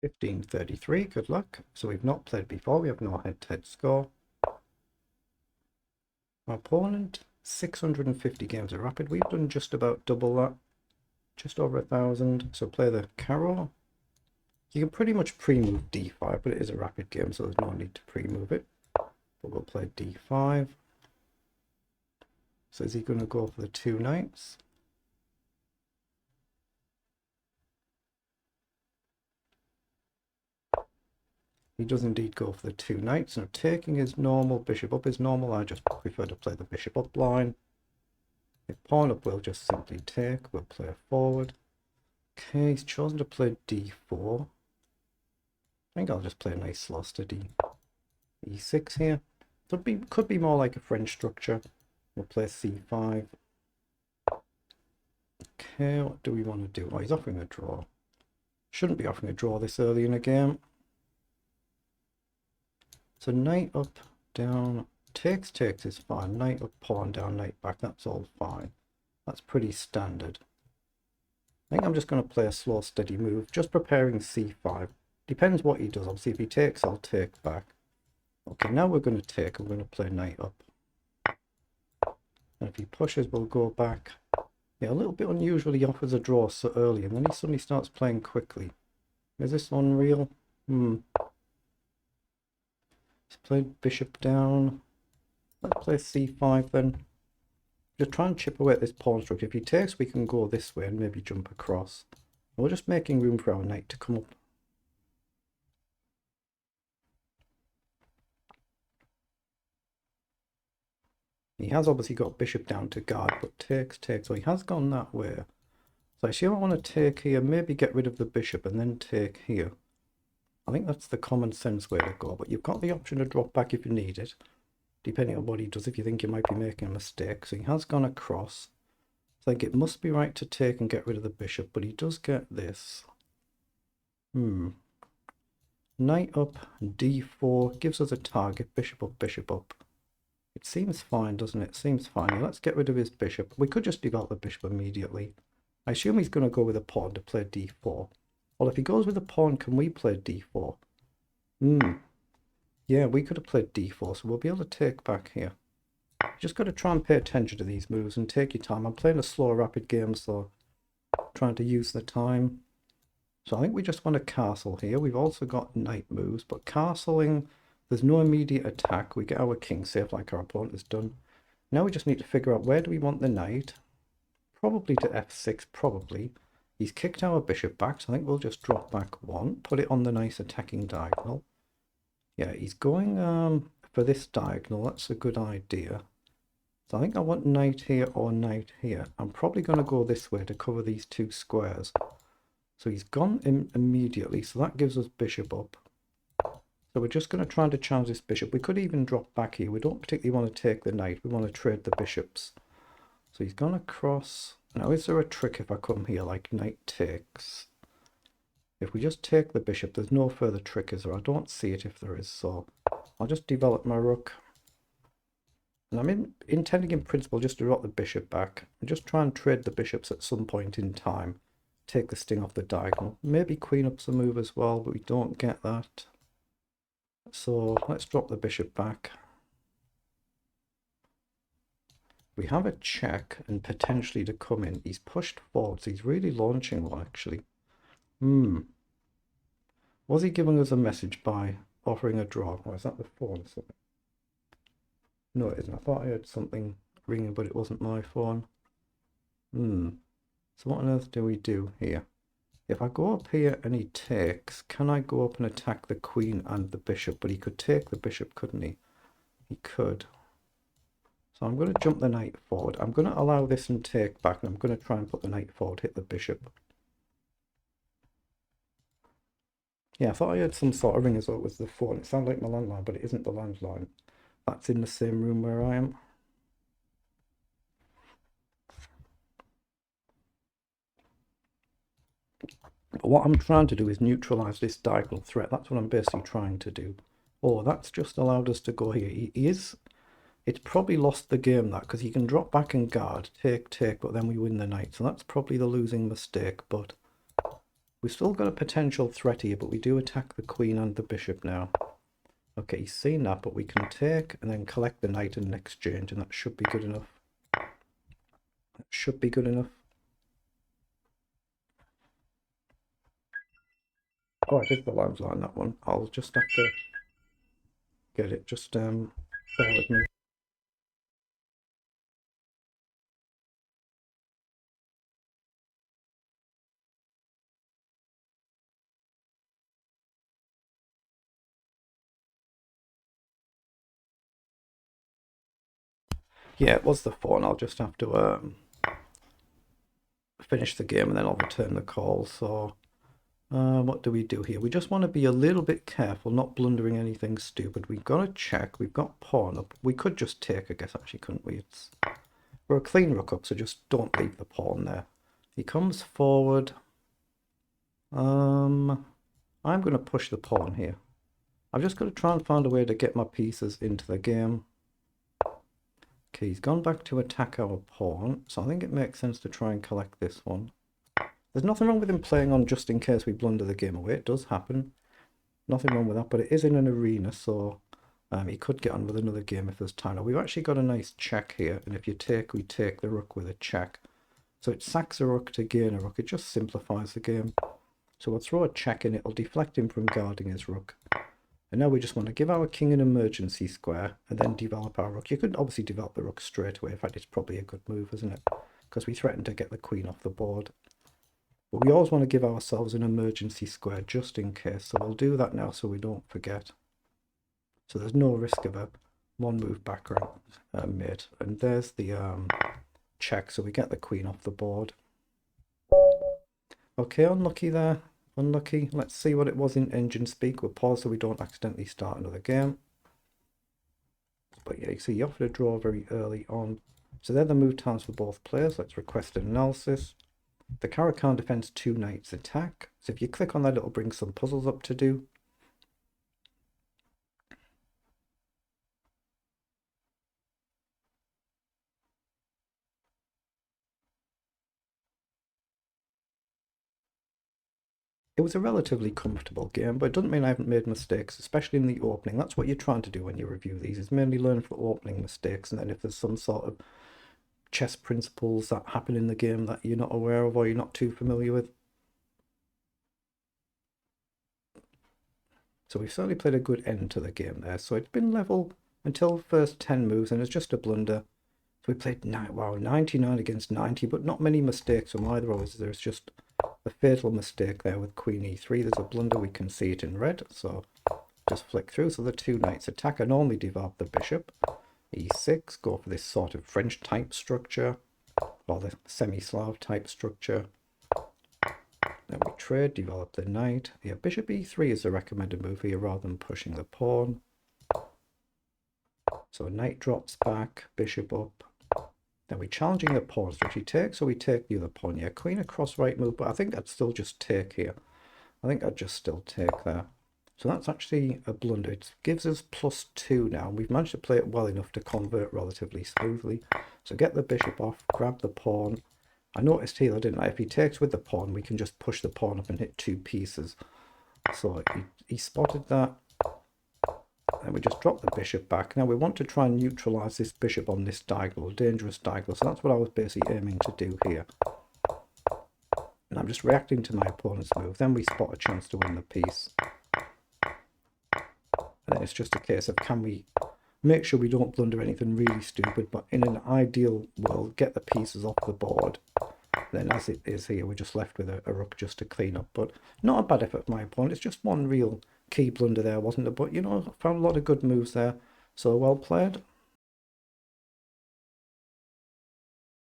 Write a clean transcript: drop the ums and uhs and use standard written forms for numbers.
1533, good luck. So we've not played before, we have no head-to-head score. Our opponent, 650 games of rapid. We've done just about double that, just over 1,000. So play the carrow. You can pretty much pre-move d5, but it is a rapid game, so there's no need to pre-move it. But we'll play d5. So is he going to go for the 2 knights? He does indeed go for the 2 knights. Now taking is normal, bishop up is normal. I just prefer to play the bishop up line. If pawn up, we'll just simply take. We'll play forward. Okay, he's chosen to play d4. I think I'll just play a nice slow steady e6 here. Could be more like a French structure. We'll play c5. Okay, what do we want to do? Oh, he's offering a draw. Shouldn't be offering a draw this early in a game. So knight up, down, takes is fine. Knight up, pawn down, knight back, that's all fine. That's pretty standard. I think I'm just going to play a slow steady move, just preparing c5. Depends what he does. Obviously, if he takes, I'll take back. Okay, now we're going to take. I'm going to play knight up. And if he pushes, we'll go back. Yeah, a little bit unusual. He offers a draw so early, and then he suddenly starts playing quickly. Is this unreal? He's played bishop down. Let's play c5 then. Just try and chip away at this pawn structure. If he takes, we can go this way and maybe jump across. And we're just making room for our knight to come up. He has obviously got bishop down to guard, but takes. So he has gone that way. So I assume I want to take here, maybe get rid of the bishop and then take here. I think that's the common sense way to go, but you've got the option to drop back if you need it, depending on what he does, if you think you might be making a mistake. So he has gone across. So I think it must be right to take and get rid of the bishop, but he does get this. Knight up, d4, gives us a target, bishop up, bishop up. It seems fine, doesn't it? Seems fine. Let's get rid of his bishop. We could just develop the bishop immediately. I assume he's going to go with a pawn to play d4. Well, if he goes with a pawn, can we play d4? Yeah, we could have played d4, so we'll be able to take back here. Just got to try and pay attention to these moves and take your time. I'm playing a slow, rapid game, so trying to use the time. So I think we just want a castle here. We've also got knight moves, but castling, there's no immediate attack. We get our king safe like our opponent has done. Now we just need to figure out where do we want the knight. Probably to f6, probably. He's kicked our bishop back, so I think we'll just drop back one. Put it on the nice attacking diagonal. Yeah, he's going for this diagonal. That's a good idea. So I think I want knight here or knight here. I'm probably going to go this way to cover these 2 squares. So he's gone in immediately, so that gives us bishop up. So we're just going to try to challenge this bishop. We could even drop back here. We don't particularly want to take the knight. We want to trade the bishops. So he's gone across. Now is there a trick if I come here like knight takes? If we just take the bishop, there's no further trick, is there? I don't see it if there is, so I'll just develop my rook. And I'm intending in principle just to drop the bishop back and just try and trade the bishops at some point in time. Take the sting off the diagonal. Maybe queen up's a move as well, but we don't get that. So let's drop the bishop back. We have a check and potentially to come in. He's pushed forward, so he's really launching one actually. Was he giving us a message by offering a draw? Or is that the phone or something? No, it isn't. I thought I heard something ringing, but it wasn't my phone. So what on earth do we do here? If I go up here and he takes, can I go up and attack the queen and the bishop? But he could take the bishop, couldn't he? He could. So I'm going to jump the knight forward. I'm going to allow this and take back, and I'm going to try and put the knight forward, hit the bishop. Yeah, I thought I heard some sort of ring as though it was the phone. It sounded like my landline, but it isn't the landline. That's in the same room where I am. But what I'm trying to do is neutralize this diagonal threat. That's what I'm basically trying to do. Oh, that's just allowed us to go here. It's probably lost the game, that, because he can drop back and guard, take, but then we win the knight. So that's probably the losing mistake, but We've still got a potential threat here, but we do attack the queen and the bishop now. Okay, he's seen that, but we can take and then collect the knight in an exchange, and that should be good enough. That should be good enough. Oh, I did the lines line that one. I'll just have to get it. Just bear with me. Yeah, it was the 4, and I'll just have to finish the game and then I'll return the call. So what do we do here? We just want to be a little bit careful, not blundering anything stupid. We've got a check. We've got pawn up. We could just take, I guess, actually, couldn't we? We're a clean rook up, so just don't leave the pawn there. He comes forward. I'm going to push the pawn here. I've just got to try and find a way to get my pieces into the game. Okay, he's gone back to attack our pawn, so I think it makes sense to try and collect this one. There's nothing wrong with him playing on just in case we blunder the game away. It does happen. Nothing wrong with that, but it is in an arena, so he could get on with another game if there's time. Now, we've actually got a nice check here, and if you take, we take the rook with a check. So it sacks a rook to gain a rook. It just simplifies the game. So we'll throw a check in. It'll deflect him from guarding his rook. And now we just want to give our king an emergency square and then develop our rook. You could obviously develop the rook straight away. In fact, it's probably a good move, isn't it? Because we threaten to get the queen off the board. But we always want to give ourselves an emergency square just in case. So we'll do that now so we don't forget. So there's no risk of a one move back mate. And there's the check, so we get the queen off the board. Okay, unlucky there. Unlucky. Let's see what it was in engine speak. We'll pause so we don't accidentally start another game. But yeah, you see, you offered a draw very early on. So they're the move times for both players. Let's request an analysis. The Caro-Kann defends 2 knights attack. So if you click on that, it'll bring some puzzles up to do. It was a relatively comfortable game, but it doesn't mean I haven't made mistakes, especially in the opening. That's what you're trying to do when you review these, is mainly learn from opening mistakes, and then if there's some sort of chess principles that happen in the game that you're not aware of or you're not too familiar with. So we've certainly played a good end to the game there. So it's been level until first 10 moves, and it's just a blunder. So we played 99 against 90, but not many mistakes from either of us. There's just a fatal mistake there with queen e3. There's a blunder, we can see it in red, so just flick through. So the 2 knights attack and only develop the bishop. e6, go for this sort of French type structure, or the semi-Slav type structure. Then we trade, develop the knight. Yeah, bishop e3 is the recommended move here rather than pushing the pawn. So knight drops back, bishop up. Then we're challenging the pawn. So if he takes, so we take the other pawn. Yeah, queen across right move, but I think I'd still just take here. I think I'd just still take there. So that's actually a blunder. It gives us +2 now. We've managed to play it well enough to convert relatively smoothly. So get the bishop off, grab the pawn. I noticed here, didn't I? If he takes with the pawn, we can just push the pawn up and hit 2 pieces. So he spotted that. And we just drop the bishop back. Now we want to try and neutralize this bishop on this diagonal, dangerous diagonal. So that's what I was basically aiming to do here. And I'm just reacting to my opponent's move. Then we spot a chance to win the piece. And then it's just a case of, can we make sure we don't blunder anything really stupid, but in an ideal world, get the pieces off the board. Then as it is here, we're just left with a rook just to clean up. But not a bad effort from my opponent. It's just one real key blunder there, wasn't it? But, you know, I found a lot of good moves there. So well played.